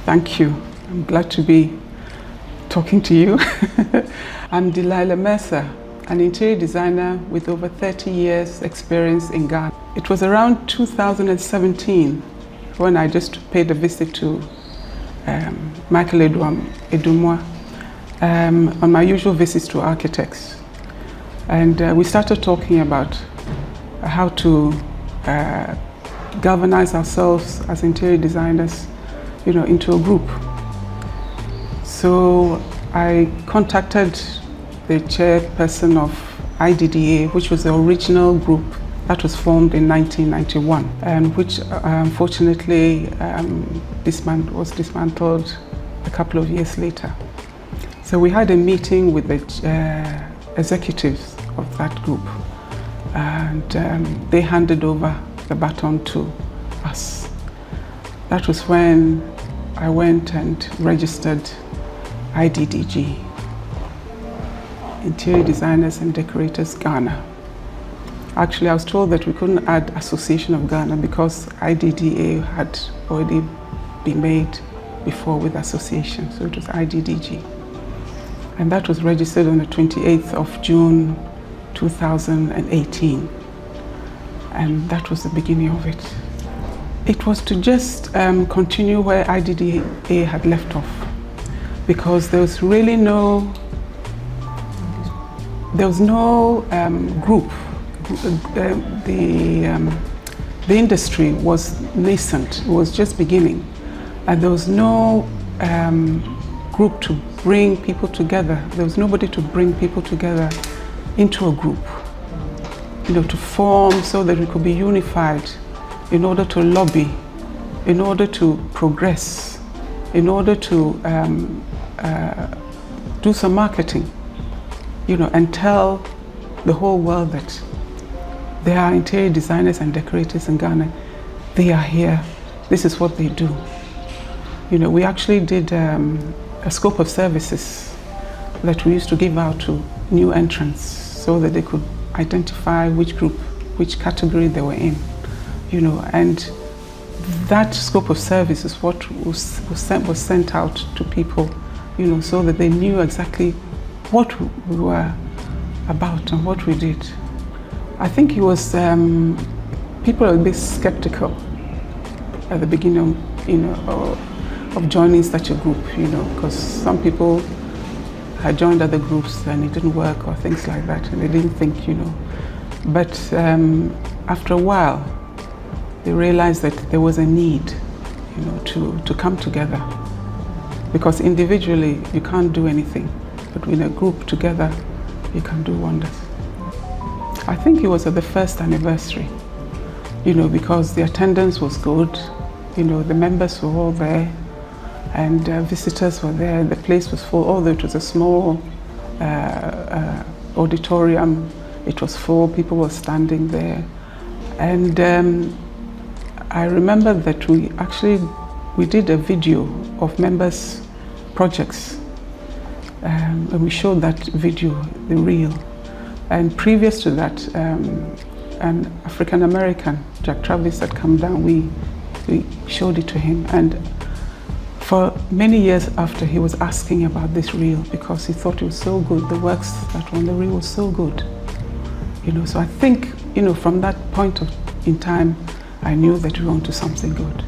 Thank you. I'm glad to be talking to you. I'm Delilah Mercer, an interior designer with over 30 years experience in Ghana. It was around 2017 when I just paid a visit to Michael Edumwa on my usual visits to architects. And we started talking about how to galvanize ourselves as interior designers, into a group. So I contacted the chairperson of IDDG, which was the original group that was formed in 1991, and which unfortunately was dismantled a couple of years later. So we had a meeting with the executives of that group, and they handed over the baton to us. That was when I went and registered IDDG, Interior Designers and Decorators Ghana. Actually, I was told that we couldn't add Association of Ghana because IDDA had already been made before with association, so it was IDDG. And that was registered on the 28th of June 2018. And that was the beginning of it. It was to just continue where IDDA had left off, because there was really no group. The industry was nascent, it was just beginning, and there was no group to bring people together. There was nobody to bring people together into a group, to form so that we could be unified in order to lobby, in order to progress, in order to do some marketing, and tell the whole world that there are interior designers and decorators in Ghana. They are here. This is what they do. We actually did a scope of services that we used to give out to new entrants so that they could identify which group, which category they were in, and that scope of service is what was sent out to people, so that they knew exactly what we were about and what we did. I think it was, people were a bit skeptical at the beginning, of joining such a group, because some people had joined other groups and it didn't work or things like that, and they didn't think, But after a while, they realized that there was a need, to come together, because individually you can't do anything, but in a group together, you can do wonders. I think it was at the first anniversary, because the attendance was good, the members were all there, and visitors were there. The place was full, although it was a small auditorium. It was full, people were standing there. And I remember that we did a video of members' projects, and we showed that video, the reel. And previous to that, an African American, Jack Travis, had come down. We showed it to him, and for many years after, he was asking about this reel because he thought it was so good. The works that were on the reel was so good, So I think, from that point in time, I knew that we were onto something good.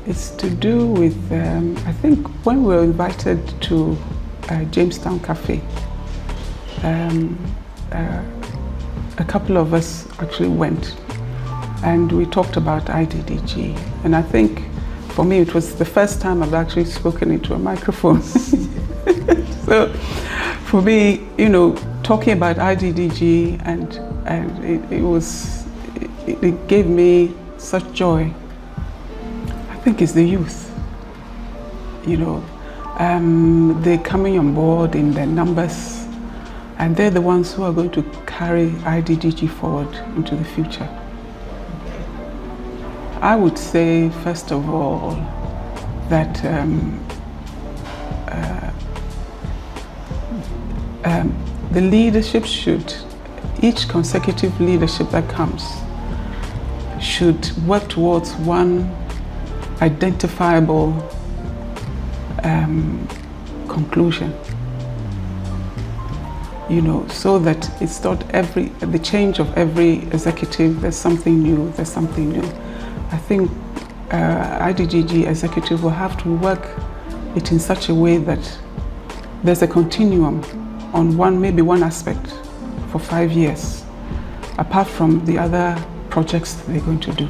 It's to do with, I think, when we were invited to Jamestown Cafe, a couple of us actually went, and we talked about IDDG. And I think, for me, it was the first time I've actually spoken into a microphone. So, for me, talking about IDDG, and it gave me such joy. I think it's the youth, they're coming on board in their numbers, and they're the ones who are going to carry IDDG forward into the future. I would say, first of all, that the leadership each consecutive leadership that comes should work towards one identifiable conclusion. You know, so that it's not the change of every executive, there's something new, there's something new. I think IDDG executive will have to work it in such a way that there's a continuum on maybe one aspect for 5 years, apart from the other projects they're going to do.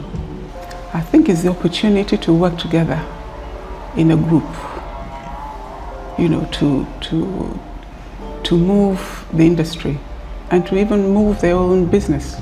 I think it's the opportunity to work together in a group, you know, to move the industry and to even move their own business.